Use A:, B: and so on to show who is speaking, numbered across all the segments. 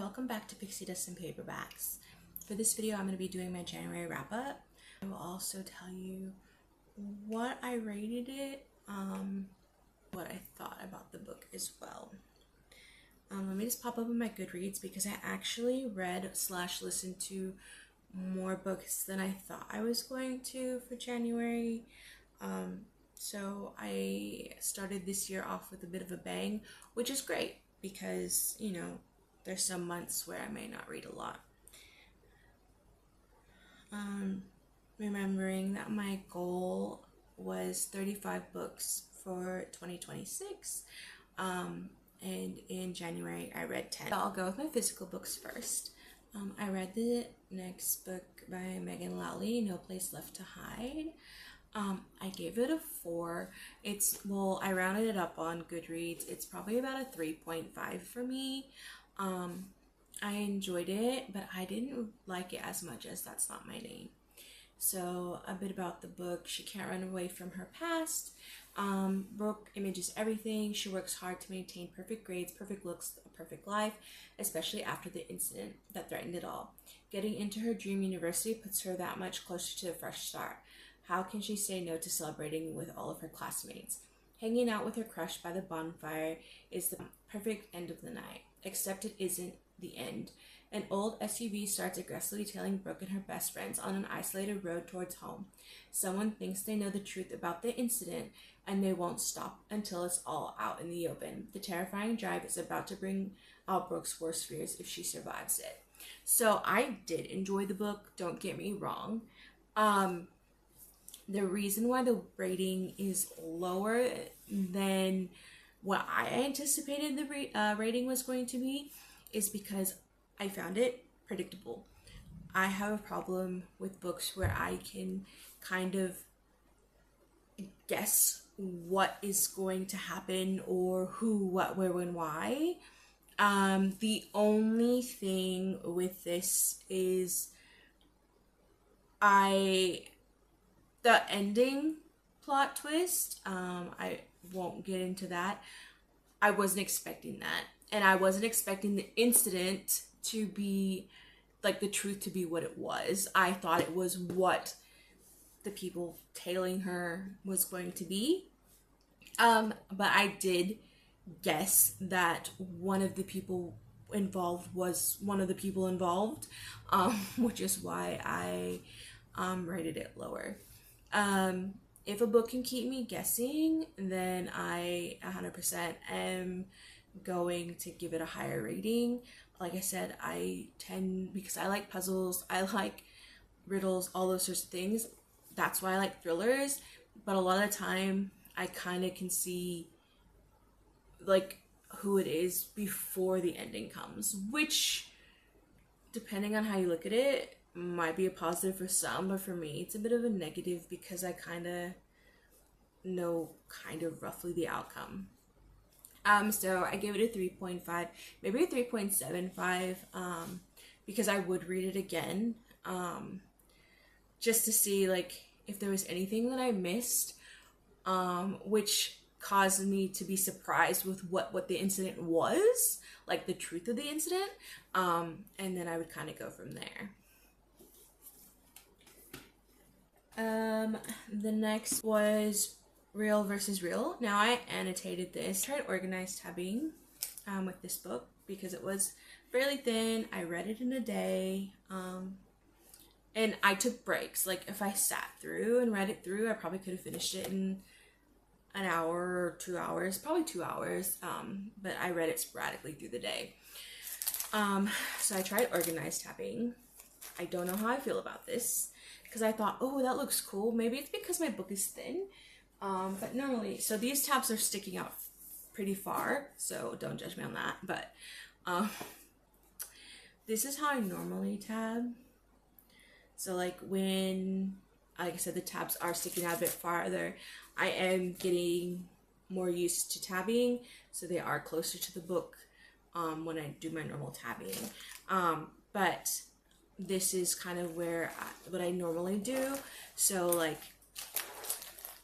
A: welcome back to Pixie Dust and Paperbacks. For this video, I'm going to be doing my January wrap-up. I will also tell you what I rated it, what I thought about the book as well. Let me just pop open my Goodreads because I actually read/listened to more books than I thought I was going to for January. So I started this year off with a bit of a bang, which is great because, you know, there's some months where I may not read a lot. Remembering that my goal was 35 books for 2026. And in January I read 10. I'll go with my physical books first. I read the next book by Megan Lally, No Place Left to Hide. I gave it a 4. I rounded it up on Goodreads. It's probably about a 3.5 for me. I enjoyed it, but I didn't like it as much as That's Not My Name. So a bit about the book. She can't run away from her past. Brooke images everything. She works hard to maintain perfect grades, perfect looks, a perfect life, especially after the incident that threatened it all. Getting into her dream university puts her that much closer to a fresh start. How can she say no to celebrating with all of her classmates? Hanging out with her crush by the bonfire is the perfect end of the night, except it isn't the end. An old SUV starts aggressively tailing Brooke and her best friends on an isolated road towards home. Someone thinks they know the truth about the incident, and they won't stop until it's all out in the open. The terrifying drive is about to bring out Brooke's worst fears if she survives it. So I did enjoy the book, don't get me wrong. The reason why the rating is lower than what I anticipated the rating was going to be is because I found it predictable. I have a problem with books where I can kind of guess what is going to happen or who, what, where, when, why. The only thing with this is the ending plot twist, I won't get into that. I wasn't expecting that. And I wasn't expecting the incident to be, like, the truth to be what it was. I thought it was what the people tailing her was going to be. But I did guess that one of the people involved was one of the people involved, which is why I rated it lower. If a book can keep me guessing, then I 100% am going to give it a higher rating. Like I said, because I like puzzles, I like riddles, all those sorts of things. That's why I like thrillers. But a lot of the time, I kind of can see, like, who it is before the ending comes, which, depending on how you look at it, might be a positive for some, but for me it's a bit of a negative because I kind of know roughly the outcome. So I gave it a 3.5, maybe a 3.75, because I would read it again, just to see, like, if there was anything that I missed, which caused me to be surprised with what the incident was, like the truth of the incident, and then I would kind of go from there. The next was Real versus Real. Now I annotated this. I tried organized tabbing with this book because it was fairly thin. I read it in a day, and I took breaks. Like, if I sat through and read it through, I probably could have finished it in an hour or 2 hours, probably 2 hours, but I read it sporadically through the day. So I tried organized tabbing. I don't know how I feel about this, because I thought, oh, that looks cool. Maybe it's because my book is thin. But normally, so these tabs are sticking out pretty far, so don't judge me on that. But this is how I normally tab. So, like, when, like I said, the tabs are sticking out a bit farther, I am getting more used to tabbing, so they are closer to the book when I do my normal tabbing. But this is kind of what I normally do. So, like,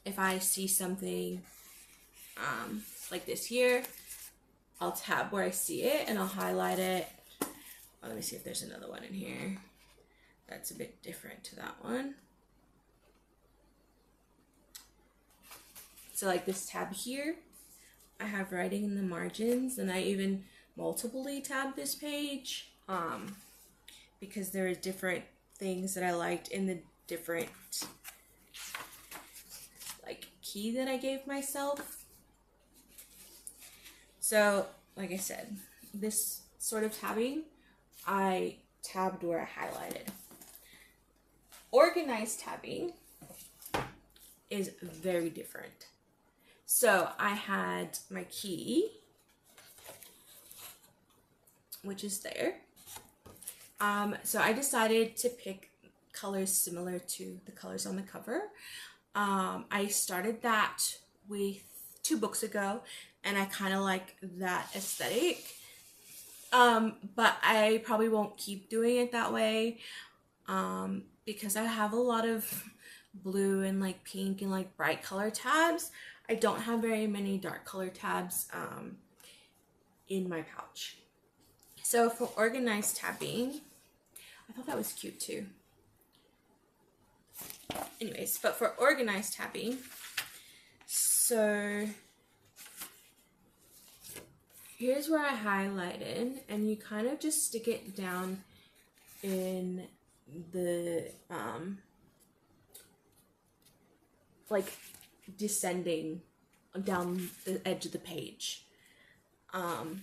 A: if I see something like this here, I'll tab where I see it and I'll highlight it, let me see if there's another one in here that's a bit different to that one. So like this tab here, I have writing in the margins, and I even multiply tab this page because there are different things that I liked in the different like key that I gave myself. So like I said, this sort of tabbing, I tabbed where I highlighted. Organized tabbing is very different. So I had my key, which is there. So I decided to pick colors similar to the colors on the cover. I started that with 2 books ago, and I kind of like that aesthetic. But I probably won't keep doing it that way because I have a lot of blue and like pink and like bright color tabs. I don't have very many dark color tabs in my pouch. So for organized tabbing, I thought that was cute too. Anyways, but for organized tabbing, so here's where I highlighted, and you kind of just stick it down in the like descending down the edge of the page, and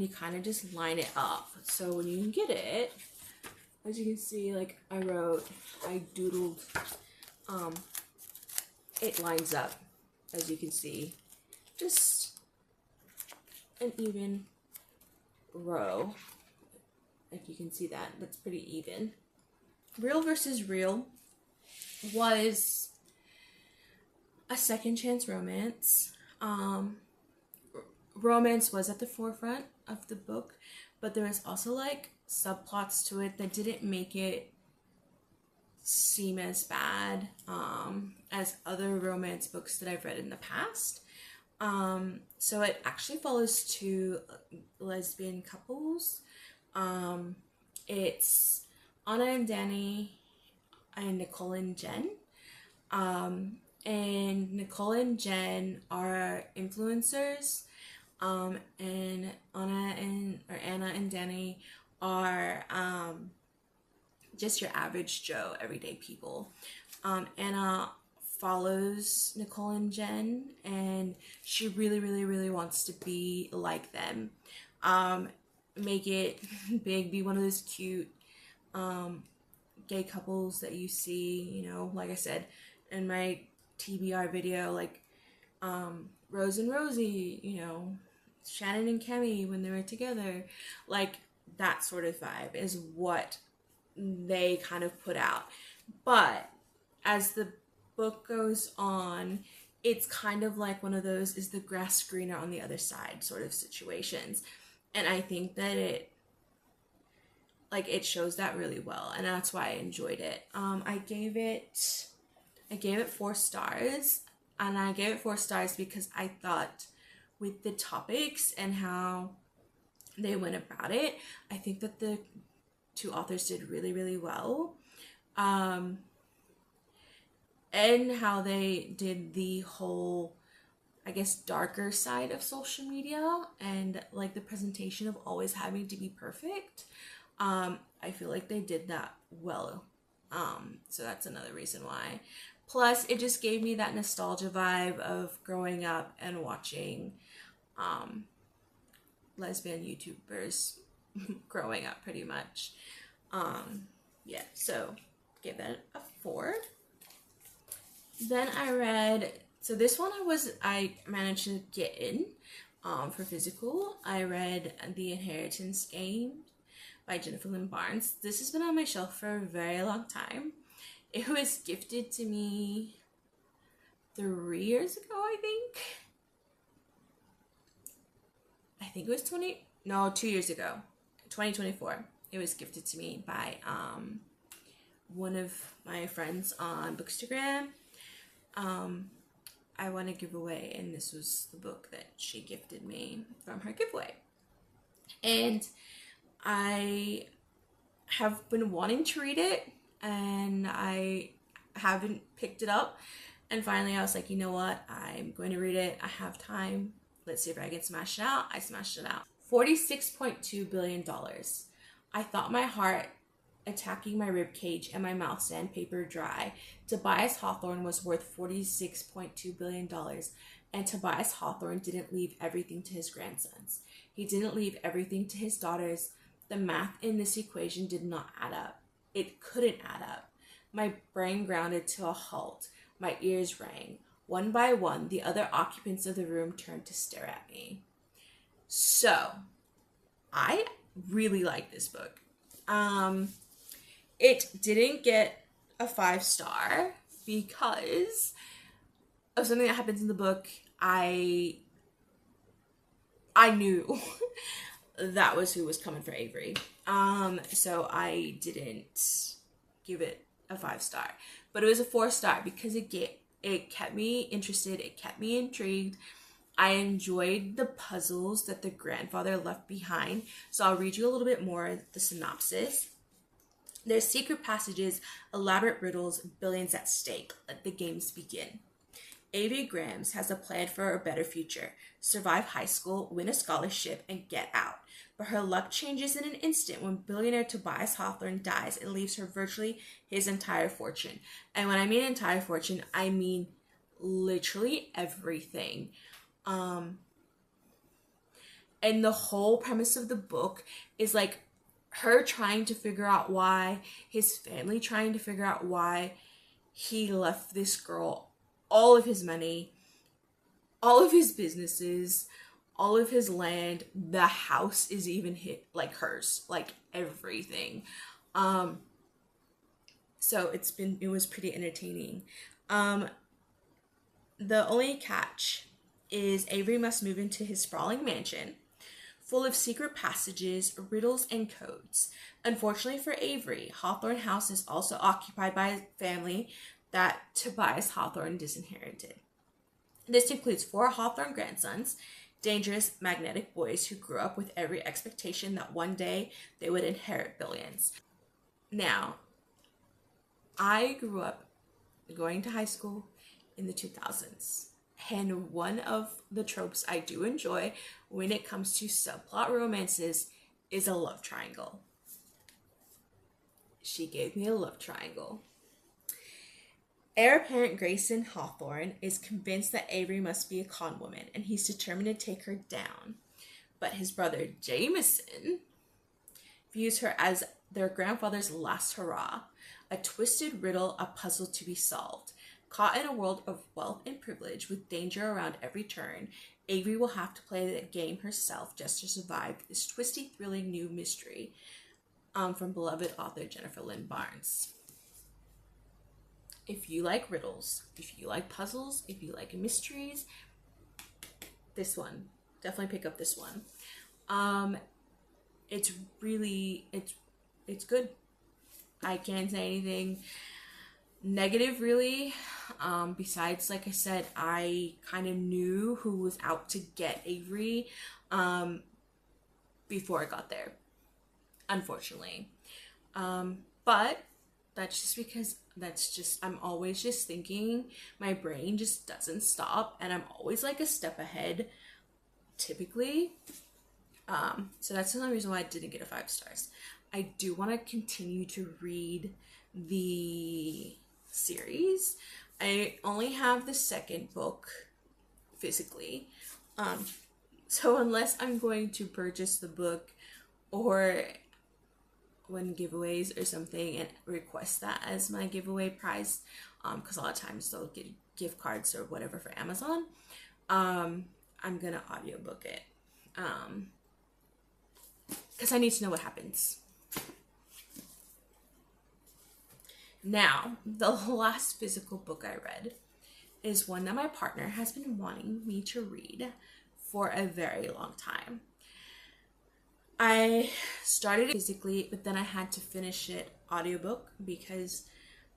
A: you kind of just line it up. So when you get it, as you can see, like I doodled, it lines up, as you can see, just an even row. Like you can see that's pretty even. Real versus Real was a second chance romance. Romance was at the forefront of the book, but there was also like subplots to it that didn't make it seem as bad as other romance books that I've read in the past. So it actually follows 2 lesbian couples. It's Anna and Danny and Nicole and Jen. And Nicole and Jen are influencers. And Anna and Danny are just your average Joe, everyday people. Anna follows Nicole and Jen, and she really wants to be like them. Make it big, be one of those cute gay couples that you see, you know, like I said in my TBR video, like Rose and Rosie, you know, Shannon and Kemi when they were together, like that sort of vibe is what they kind of put out. But as the book goes on, it's kind of like one of those is the grass greener on the other side sort of situations. And I think that it shows that really well, and that's why I enjoyed it. I gave it 4 stars, and I gave it 4 stars because I thought with the topics and how they went about it, I think that the 2 authors did really well. And how they did the whole, I guess, darker side of social media and like the presentation of always having to be perfect. I feel like they did that well. So that's another reason why. Plus, it just gave me that nostalgia vibe of growing up and watching lesbian YouTubers growing up pretty much. Yeah, so give it a 4. Then I read, so this one I managed to get in for physical. I read The Inheritance Game by Jennifer Lynn Barnes. This has been on my shelf for a very long time. It was gifted to me 3 years ago, I think. I think it was 2 years ago, 2024. It was gifted to me by one of my friends on Bookstagram. I won a giveaway, and this was the book that she gifted me from her giveaway. And I have been wanting to read it and I haven't picked it up. And finally, I was like, you know what? I'm going to read it. I have time. Let's see if I can smash it out. I smashed it out. $46.2 billion. I thought my heart attacking my rib cage and my mouth sandpaper dry. Tobias Hawthorne was worth $46.2 billion. And Tobias Hawthorne didn't leave everything to his grandsons. He didn't leave everything to his daughters. The math in this equation did not add up. It couldn't add up. My brain grounded to a halt. My ears rang. One by one, the other occupants of the room turned to stare at me. So, I really like this book. It didn't get a 5-star because of something that happens in the book. I knew that was who was coming for Avery. So I didn't give it a 5-star, but it was a 4-star because it kept me interested. It kept me intrigued. I enjoyed the puzzles that the grandfather left behind. So I'll read you a little bit more of the synopsis. There's secret passages, elaborate riddles, billions at stake. Let the games begin. Avery Grams has a plan for a better future. Survive high school, win a scholarship, and get out. But her luck changes in an instant when billionaire Tobias Hawthorne dies and leaves her virtually his entire fortune. And when I mean entire fortune, I mean literally everything. And the whole premise of the book is like her trying to figure out why, his family trying to figure out why he left this girl all of his money, all of his businesses, all of his land. The house is even hit like hers, like everything. So it was pretty entertaining. The only catch is Avery must move into his sprawling mansion full of secret passages, riddles, and codes. Unfortunately for Avery, Hawthorne House is also occupied by a family that Tobias Hawthorne disinherited. This includes 4 Hawthorne grandsons, dangerous, magnetic boys who grew up with every expectation that one day they would inherit billions. Now, I grew up going to high school in the 2000s. And one of the tropes I do enjoy when it comes to subplot romances is a love triangle. She gave me a love triangle. Heir apparent Grayson Hawthorne is convinced that Avery must be a con woman, and he's determined to take her down. But his brother Jameson views her as their grandfather's last hurrah, a twisted riddle, a puzzle to be solved. Caught in a world of wealth and privilege with danger around every turn, Avery will have to play the game herself just to survive this twisty, thrilling new mystery. From beloved author Jennifer Lynn Barnes. If you like riddles, if you like puzzles, if you like mysteries, this one. Definitely pick up this one. It's good. I can't say anything negative really. Besides, like I said, I kind of knew who was out to get Avery before I got there, unfortunately. But that's just because I'm always just thinking, my brain just doesn't stop, and I'm always like a step ahead, typically. So that's the only reason why I didn't get a 5 stars. I do want to continue to read the series. I only have the second book physically. So unless I'm going to purchase the book or win giveaways or something and request that as my giveaway prize, because a lot of times they'll get gift cards or whatever for Amazon, I'm gonna audiobook it, because I need to know what happens. Now, the last physical book I read is one that my partner has been wanting me to read for a very long time. I started it physically, but then I had to finish it audiobook because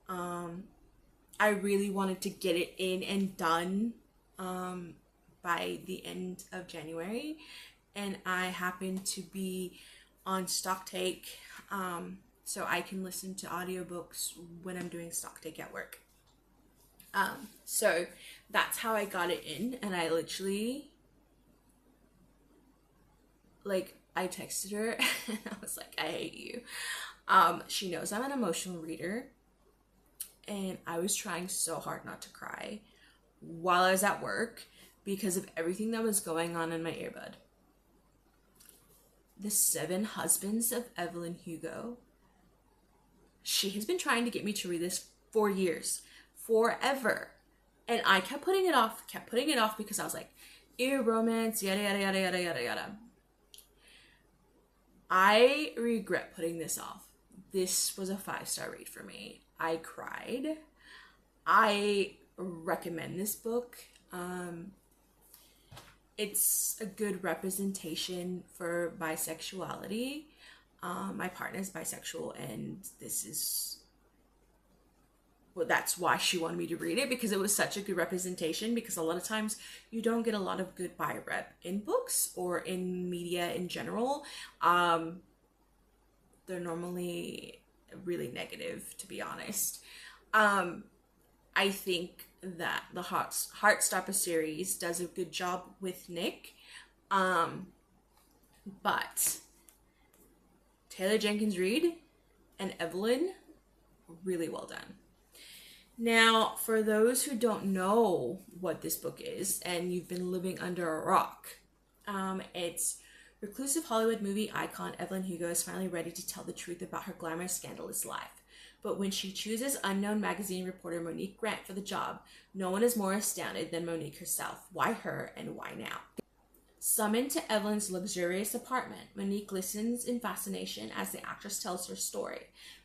A: I really wanted to get it in and done by the end of January. And I happened to be on stock take, so I can listen to audiobooks when I'm doing stock take at work. So that's how I got it in, and I literally, like, I texted her and I was like, I hate you. She knows I'm an emotional reader, and I was trying so hard not to cry while I was at work because of everything that was going on in my earbud. The Seven Husbands of Evelyn Hugo. She has been trying to get me to read this for years, forever. And I kept putting it off because I was like, ew, romance, yada, yada, yada, yada, yada, yada. I regret putting this off. This was a 5-star read for me. I cried. I recommend this book. It's a good representation for bisexuality. My partner is bisexual, and that's why she wanted me to read it, because it was such a good representation, because a lot of times you don't get a lot of good bi rep in books or in media in general. They're normally really negative, to be honest. I think that the Heartstopper series does a good job with Nick, but Taylor Jenkins Reid and Evelyn, really well done. Now, for those who don't know what this book is, and you've been living under a rock, it's reclusive Hollywood movie icon Evelyn Hugo is finally ready to tell the truth about her glamorous, scandalous life. But when she chooses unknown magazine reporter Monique Grant for the job, no one is more astounded than Monique herself. Why her, and why now? Summoned to Evelyn's luxurious apartment, Monique listens in fascination as the actress tells her story,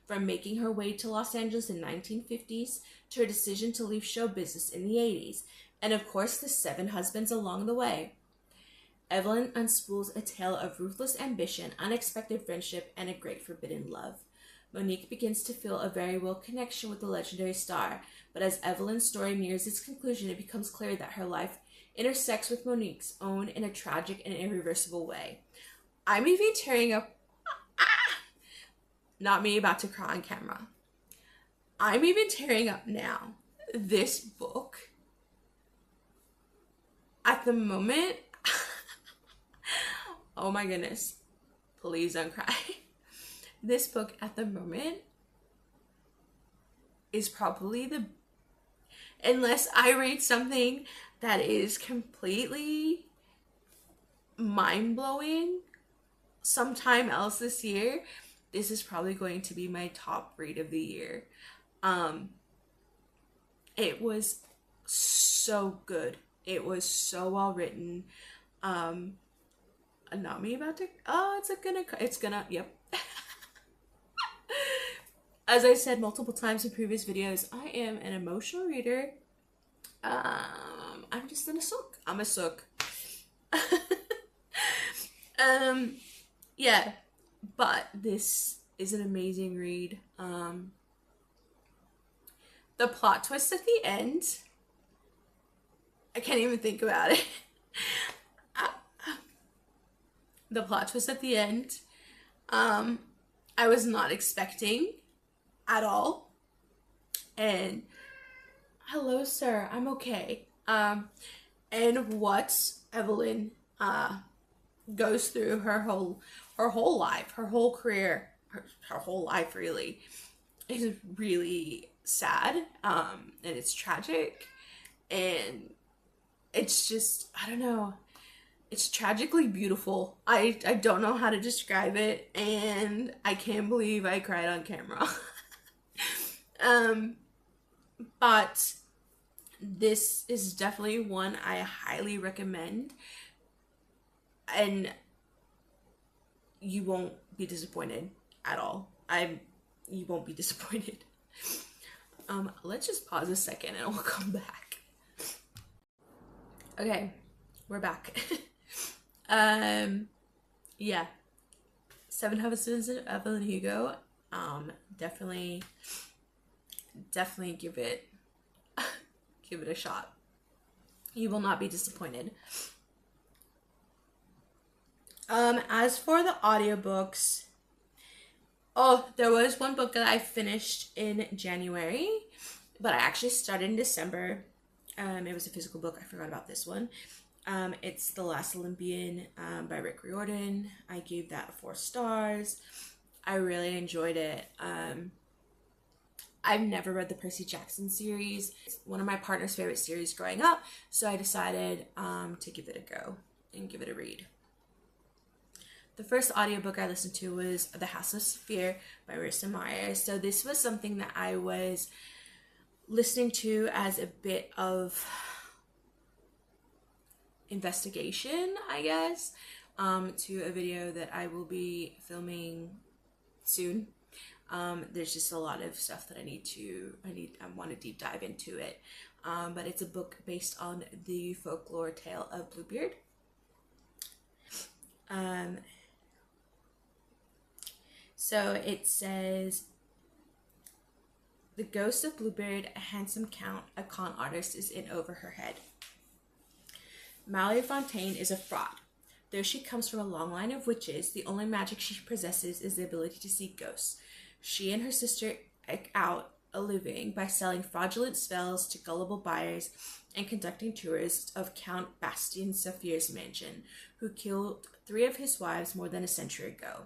A: from making her way to Los Angeles in the 1950s to her decision to leave show business in the 80s, and of course the 7 husbands along the way. Evelyn unspools a tale of ruthless ambition, unexpected friendship, and a great forbidden love. Monique begins to feel a very real connection with the legendary star, but as Evelyn's story nears its conclusion, it becomes clear that her life intersects with Monique's own in a tragic and irreversible way. I'm even tearing up. Not me about to cry on camera. I'm even tearing up now. This book, at the moment, oh my goodness, please don't cry. This book at the moment is probably unless I read something that is completely mind-blowing sometime else this year, this is probably going to be my top read of the year. It was so good. It was so well written. Not me about to, yep. As I said multiple times in previous videos, I am an emotional reader. I'm just in a sook. I'm a sook. Yeah, but this is an amazing read. The plot twist at the end, I can't even think about it. The plot twist at the end, I was not expecting at all. And hello, sir, I'm okay. And what Evelyn goes through her whole life, her whole career, her whole life really is really sad, and it's tragic, and it's just, I don't know, it's tragically beautiful. I don't know how to describe it, and I can't believe I cried on camera. But this is definitely one I highly recommend, and you won't be disappointed at all. You won't be disappointed. Let's just pause a second and we'll come back. Okay, we're back. Yeah, 7 Husbands of Evelyn Hugo. Definitely give it a shot. You will not be disappointed. As for the audiobooks, oh, there was one book that I finished in January, but I actually started in December. It was a physical book. I forgot about this one. It's The Last Olympian by Rick Riordan. I gave that 4 stars. I really enjoyed it. I've never read the Percy Jackson series. It's one of my partner's favorite series growing up, so I decided to give it a go and give it a read. The first audiobook I listened to was The House of Fear by Marissa Meyer. So this was something that I was listening to as a bit of investigation, I guess, to a video that I will be filming soon. There's just a lot of stuff that I want to deep dive into it. But it's a book based on the folklore tale of Bluebeard. So it says, the ghost of Bluebeard, a handsome count, a con artist, is in over her head. Mallory Fontaine is a fraud. Though she comes from a long line of witches, the only magic she possesses is the ability to see ghosts. She and her sister eke out a living by selling fraudulent spells to gullible buyers and conducting tours of Count Bastien Saphir's mansion, who killed 3 of his wives more than a century ago.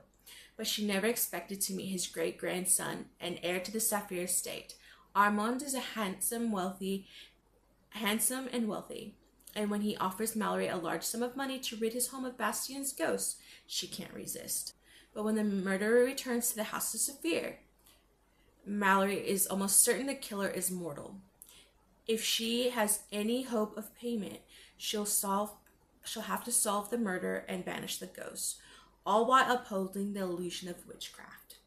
A: But she never expected to meet his great-grandson and heir to the Saphir estate. Armand is handsome and wealthy, and when he offers Mallory a large sum of money to rid his home of Bastien's ghost, she can't resist. But when the murderer returns to the House of Saphir, Mallory is almost certain the killer is mortal. If she has any hope of payment, she'll have to solve the murder and banish the ghost, all while upholding the illusion of witchcraft.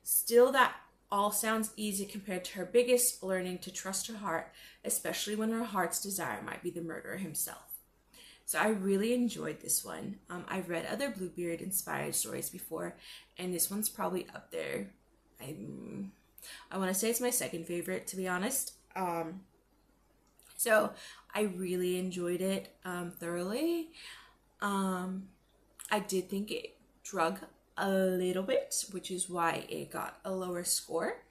A: Still, that all sounds easy compared to her biggest learning to trust her heart, especially when her heart's desire might be the murderer himself. So I really enjoyed this one. I've read other Bluebeard inspired stories before, and this one's probably up there. I want to say it's my second favorite, to be honest. So I really enjoyed it thoroughly. I did think it drug a little bit, which is why it got a lower score.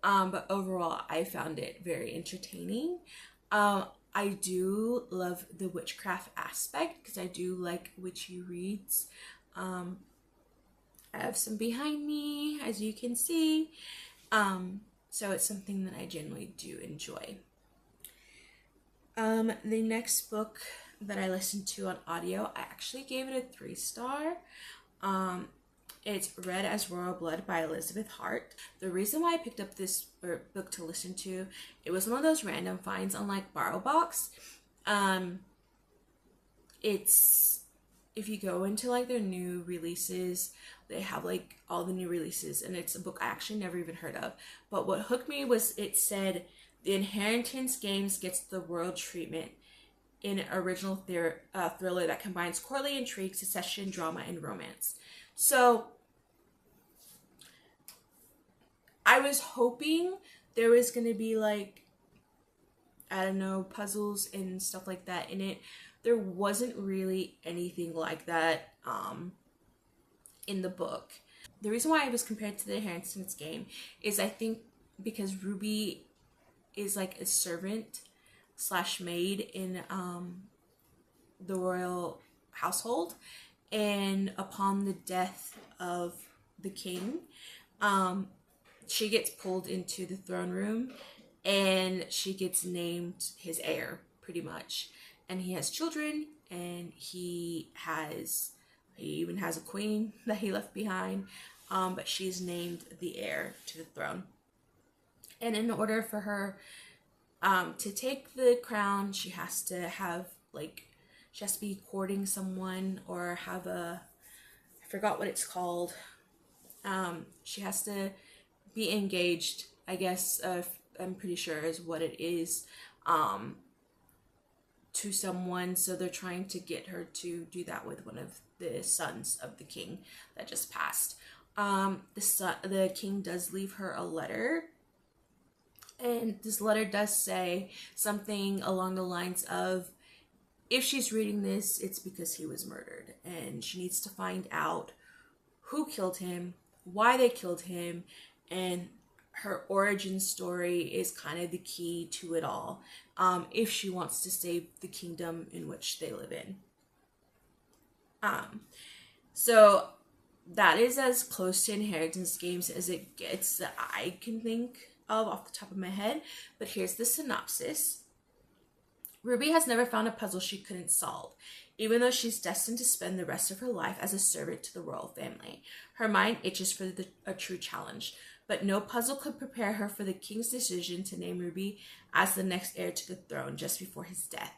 A: But overall, I found it very entertaining. I do love the witchcraft aspect because I do like witchy reads. I have some behind me, as you can see. So it's something that I generally do enjoy. The next book that I listened to on audio, I actually gave it a 3-star. It's Red as Royal Blood by Elizabeth Hart. The reason why I picked up this book to listen to, it was one of those random finds on like BarrowBox. It's, if you go into like their new releases, they have like all the new releases, and it's a book I actually never even heard of. But what hooked me was it said the Inheritance Games gets the world treatment in an original thriller that combines courtly intrigue, succession, drama, and romance. So I was hoping there was going to be like, I don't know, puzzles and stuff like that in it. There wasn't really anything like that in the book. The reason why it was compared to the Inheritance Game is I think because Ruby is like a servant / maid in the royal household, and upon the death of the king, she gets pulled into the throne room and she gets named his heir, pretty much. And he has children, and he even has a queen that he left behind, but she's named the heir to the throne. And in order for her to take the crown, she has to be courting someone, or have I forgot what it's called. She has to be engaged, I guess, I'm pretty sure is what it is, to someone. So they're trying to get her to do that with one of the sons of the king that just passed. The king does leave her a letter, and this letter does say something along the lines of, if she's reading this, it's because he was murdered, and she needs to find out who killed him, why they killed him, and her origin story is kind of the key to it all, if she wants to save the kingdom in which they live in. So that is as close to inheritance games as it gets that I can think of off the top of my head. But here's the synopsis. Ruby has never found a puzzle she couldn't solve, even though she's destined to spend the rest of her life as a servant to the royal family. Her mind itches for a true challenge, but no puzzle could prepare her for the king's decision to name Ruby as the next heir to the throne just before his death.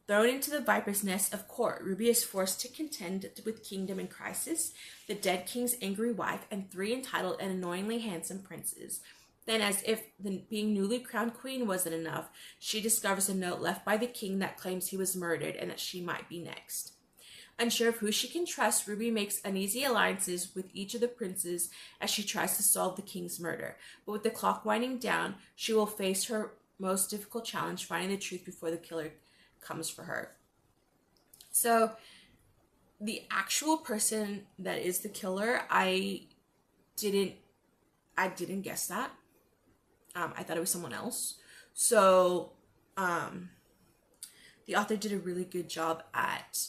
A: Thrown into the viper's nest of court, Ruby is forced to contend with kingdom in crisis, the dead king's angry wife, and 3 entitled and annoyingly handsome princes. Then, as if being newly crowned queen wasn't enough, she discovers a note left by the king that claims he was murdered and that she might be next. Unsure of who she can trust, Ruby makes uneasy alliances with each of the princes as she tries to solve the king's murder. But with the clock winding down, she will face her most difficult challenge, finding the truth before the killer comes for her. So the actual person that is the killer, I didn't guess that. I thought it was someone else. So the author did a really good job at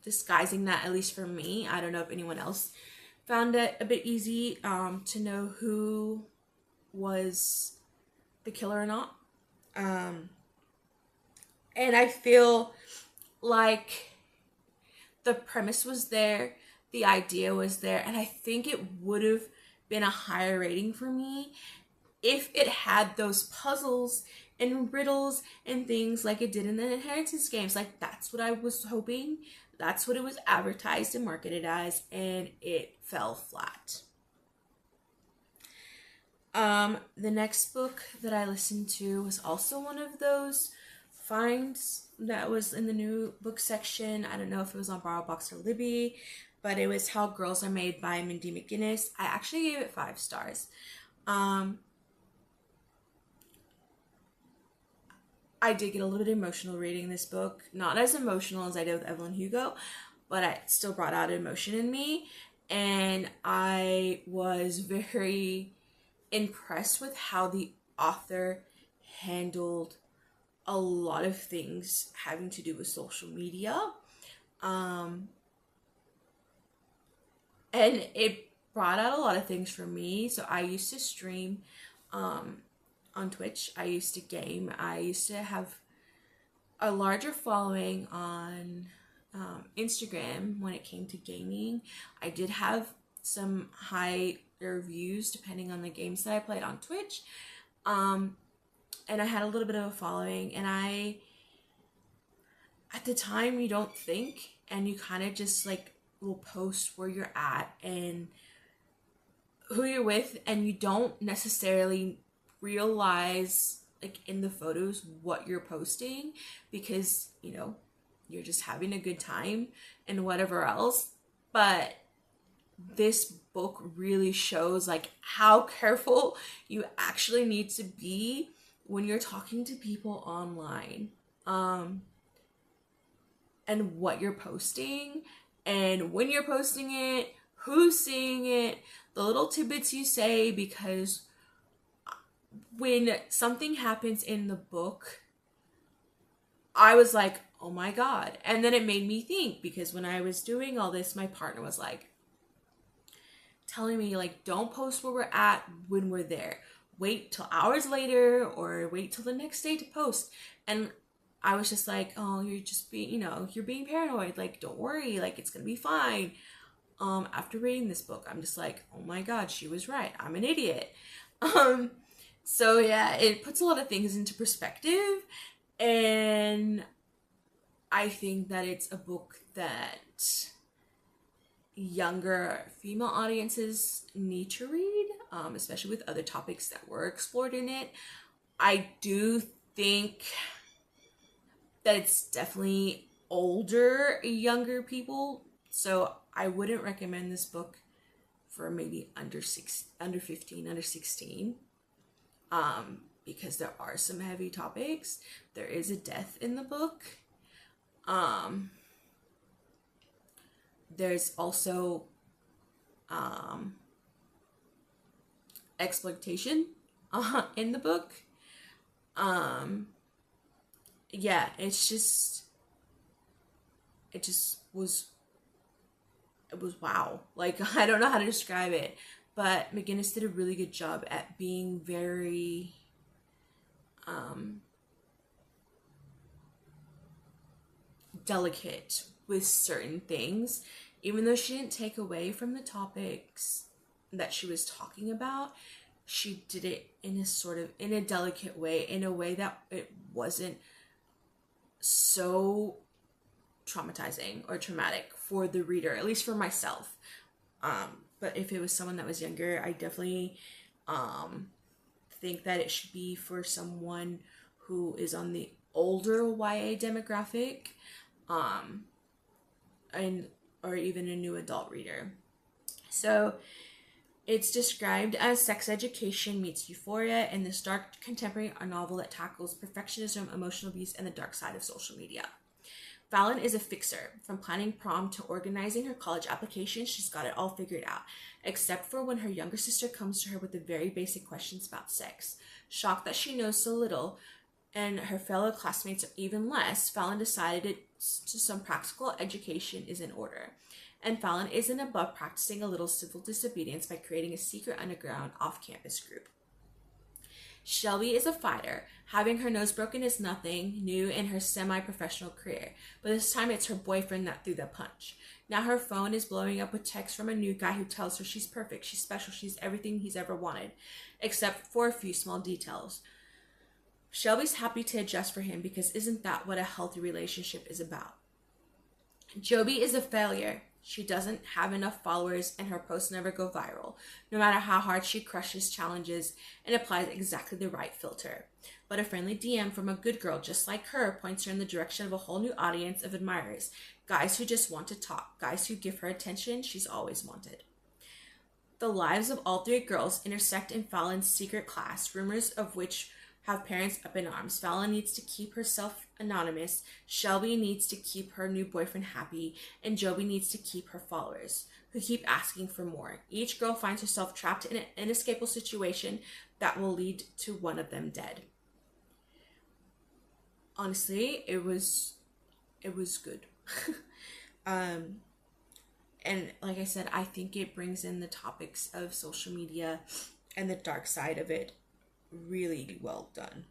A: disguising that, at least for me. I don't know if anyone else found it a bit easy to know who was the killer or not. And I feel like the premise was there, the idea was there, and I think it would have been a higher rating for me if it had those puzzles and riddles and things like it did in the inheritance games. Like, that's what I was hoping. That's what it was advertised and marketed as, and it fell flat. The next book that I listened to was also one of those finds that was in the new book section. I don't know if it was on BorrowBox or Libby, but it was How Girls Are Made by Mindy McGinnis. I actually gave it 5 stars. I did get a little bit emotional reading this book. Not as emotional as I did with Evelyn Hugo, but it still brought out emotion in me. And I was very impressed with how the author handled a lot of things having to do with social media. And it brought out a lot of things for me. So I used to stream on Twitch. I used to game. I used to have a larger following on Instagram when it came to gaming. I did have some high views depending on the games that I played on Twitch. And I had a little bit of a following, and at the time, you don't think, and you kind of just like will post where you're at and who you're with, and you don't necessarily realize like in the photos what you're posting, because you're just having a good time and whatever else. But this book really shows like how careful you actually need to be when you're talking to people online, and what you're posting, and when you're posting it, who's seeing it, the little tidbits you say, because when something happens in the book, I was like, oh my God. And then it made me think, because when I was doing all this, my partner was like telling me, like, don't post where we're at when we're there. Wait till hours later, or wait till the next day to post. And I was just like, oh, you're just being, you're being paranoid. Like, don't worry, like, it's gonna be fine. After reading this book, I'm just like, oh my God, she was right. I'm an idiot. So yeah, it puts a lot of things into perspective, and I think that it's a book that younger female audiences need to read, especially with other topics that were explored in it. I do think that it's definitely older, younger people, so I wouldn't recommend this book for maybe under 15, under 16. because there are some heavy topics. There is a death in the book. There's also exploitation in the book. Yeah, it was wow. Like, I don't know how to describe it, but McGinnis did a really good job at being very delicate with certain things, even though she didn't take away from the topics that she was talking about. She did it in a delicate way, in a way that it wasn't so traumatizing or traumatic for the reader, at least for myself. But if it was someone that was younger, I definitely think that it should be for someone who is on the older YA demographic, or even a new adult reader. So it's described as sex education meets euphoria in this dark contemporary novel that tackles perfectionism, emotional abuse, and the dark side of social media. Fallon is a fixer. From planning prom to organizing her college application, she's got it all figured out, except for when her younger sister comes to her with the very basic questions about sex. Shocked that she knows so little, and her fellow classmates even less, Fallon decided some practical education is in order. And Fallon isn't above practicing a little civil disobedience by creating a secret underground off-campus group. Shelby is a fighter. Having her nose broken is nothing new in her semi-professional career, but this time it's her boyfriend that threw the punch. Now her phone is blowing up with texts from a new guy who tells her she's perfect, she's special, she's everything he's ever wanted, except for a few small details. Shelby's happy to adjust for him because isn't that what a healthy relationship is about? Joby is a failure. She doesn't have enough followers and her posts never go viral, no matter how hard she crushes challenges and applies exactly the right filter. But a friendly DM from a good girl just like her points her in the direction of a whole new audience of admirers, guys who just want to talk, guys who give her attention she's always wanted. The lives of all three girls intersect in Fallon's secret class, rumors of which have parents up in arms. Fallon needs to keep herself anonymous, Shelby needs to keep her new boyfriend happy, and Joby needs to keep her followers, who keep asking for more. Each girl finds herself trapped in an inescapable situation that will lead to one of them dead. Honestly, it was good. And like I said, I think it brings in the topics of social media and the dark side of it really well done.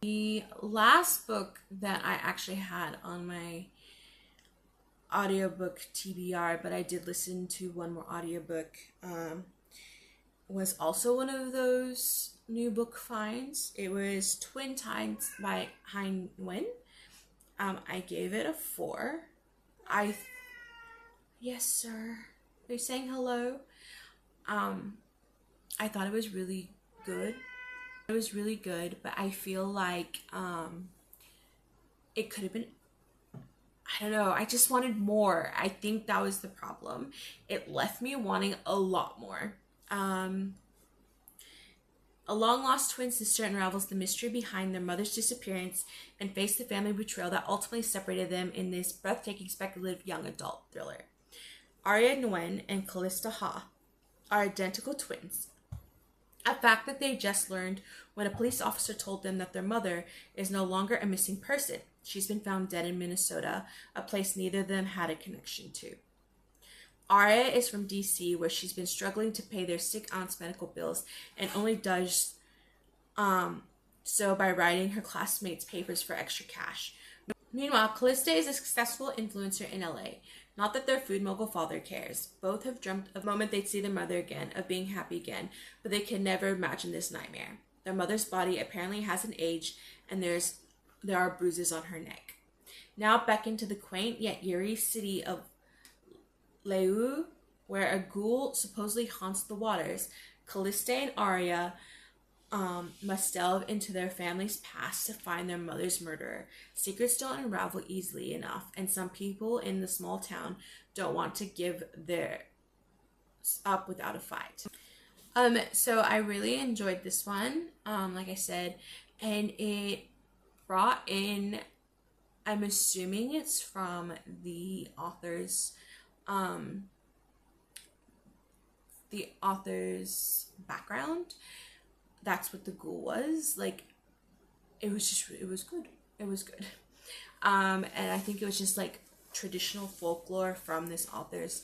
A: The last book that I actually had on my audiobook TBR, but I did listen to one more audiobook, was also one of those new book finds. It was Twin Tides by Hein Nguyen. I gave it a 4. Yes, sir. Are you saying hello? I thought it was really good. It was really good, but I feel like it could have been, I don't know, I just wanted more. I think that was the problem. It left me wanting a lot more. A long-lost twin sister unravels the mystery behind their mother's disappearance and face the family betrayal that ultimately separated them in this breathtaking, speculative young adult thriller. Arya Nguyen and Callista Ha are identical twins, a fact that they just learned when a police officer told them that their mother is no longer a missing person. She's been found dead in Minnesota, a place neither of them had a connection to. Arya is from DC, where she's been struggling to pay their sick aunt's medical bills and only does so by writing her classmates' papers for extra cash. Meanwhile, Callista is a successful influencer in LA. Not that their food mogul father cares. Both have dreamt of the moment they'd see their mother again, of being happy again, but they can never imagine this nightmare. Their mother's body apparently hasn't aged, and there are bruises on her neck. Now beckoned to the quaint yet eerie city of Leu, where a ghoul supposedly haunts the waters, Callista and Arya must delve into their family's past to find their mother's murderer. Secrets don't unravel easily enough, and some people in the small town don't want to give their up without a fight. So I really enjoyed this one, like I said, and it brought in, I'm assuming it's from um, the author's background. That's what the ghoul was. Like, it was good. It was good. And I think it was just like traditional folklore from this author's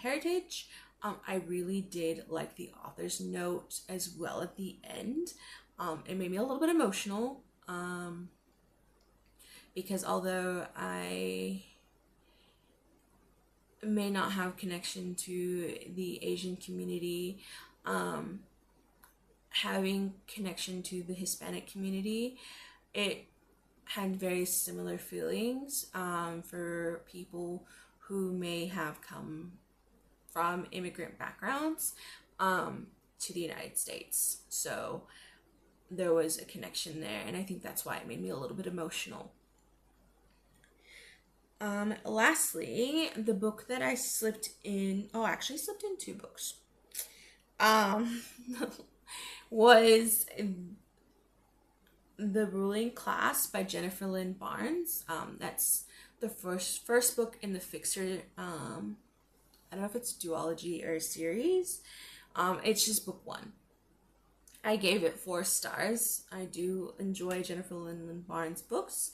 A: heritage. I really did like the author's note as well at the end. It made me a little bit emotional, because although I may not have connection to the Asian community, um, having connection to the Hispanic community, it had very similar feelings, for people who may have come from immigrant backgrounds, to the United States. So there was a connection there, and I think that's why it made me a little bit emotional. Lastly, the book that I slipped in, oh, I actually slipped in two books, um, was The Ruling Class by Jennifer Lynn Barnes. That's the first book in the Fixer, I don't know if it's duology or a series. It's just book one. I gave it 4 stars. I do enjoy Jennifer Lynn Barnes books.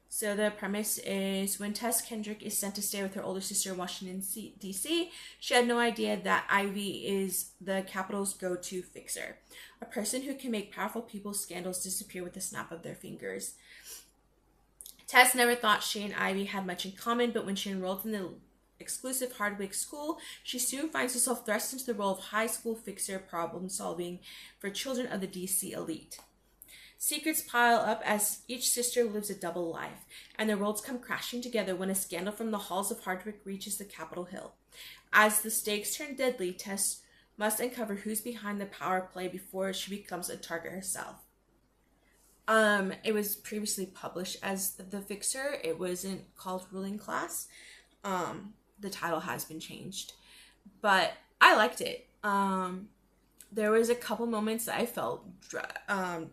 A: So the premise is, when Tess Kendrick is sent to stay with her older sister in Washington, D.C., she had no idea that Ivy is the Capitol's go-to fixer, a person who can make powerful people's scandals disappear with the snap of their fingers. Tess never thought she and Ivy had much in common, but when she enrolled in the exclusive Hardwick school, she soon finds herself thrust into the role of high school fixer, problem solving for children of the DC elite. Secrets pile up as each sister lives a double life, and their worlds come crashing together when a scandal from the halls of Hardwick reaches the Capitol Hill. As the stakes turn deadly, Tess must uncover who's behind the power play before she becomes a target herself. It was previously published as The Fixer. It wasn't called Ruling Class. The title has been changed, but I liked it. There was a couple moments that I felt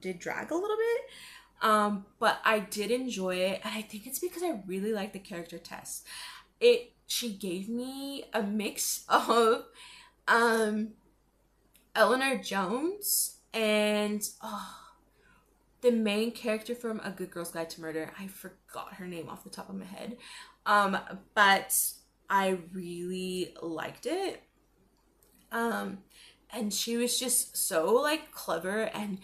A: did drag a little bit, but I did enjoy it, and I think it's because I really like the character Tess. She gave me a mix of Eleanor Jones and the main character from A Good Girl's Guide to Murder. I forgot her name off the top of my head, but I really liked it. And she was just so like clever, and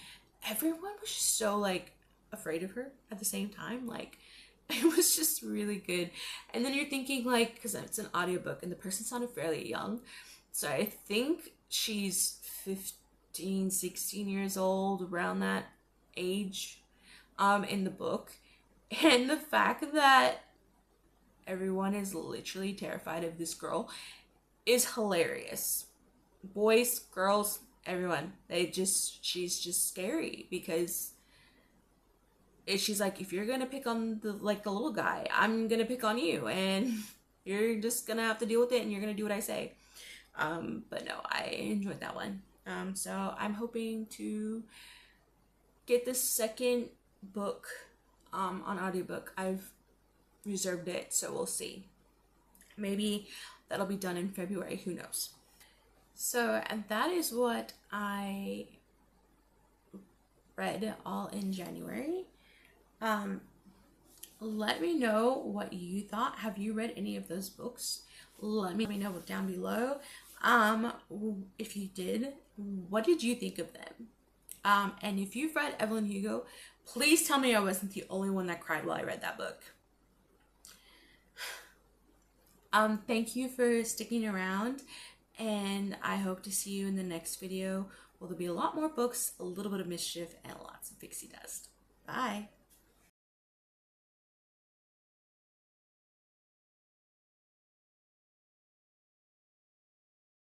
A: everyone was just so like afraid of her at the same time. Like, it was just really good. And then you're thinking, like, because it's an audiobook and the person sounded fairly young, so I think she's 15, 16 years old, around that age, in the book. And the fact that everyone is literally terrified of this girl is hilarious. Boys, girls, everyone. She's just scary, because she's like, if you're gonna pick on the little guy, I'm gonna pick on you, and you're just gonna have to deal with it, and you're gonna do what I say. But no, I enjoyed that one. So I'm hoping to get the second book on audiobook. I've reserved it, so we'll see. Maybe that'll be done in February, who knows. So, and that is what I read all in January. Let me know what you thought. Have you read any of those books? Let me know down below. If you did, what did you think of them? And if you've read Evelyn Hugo, please tell me I wasn't the only one that cried while I read that book. Thank you for sticking around, and I hope to see you in the next video. Well, there'll be a lot more books, a little bit of mischief, and lots of pixie dust. Bye!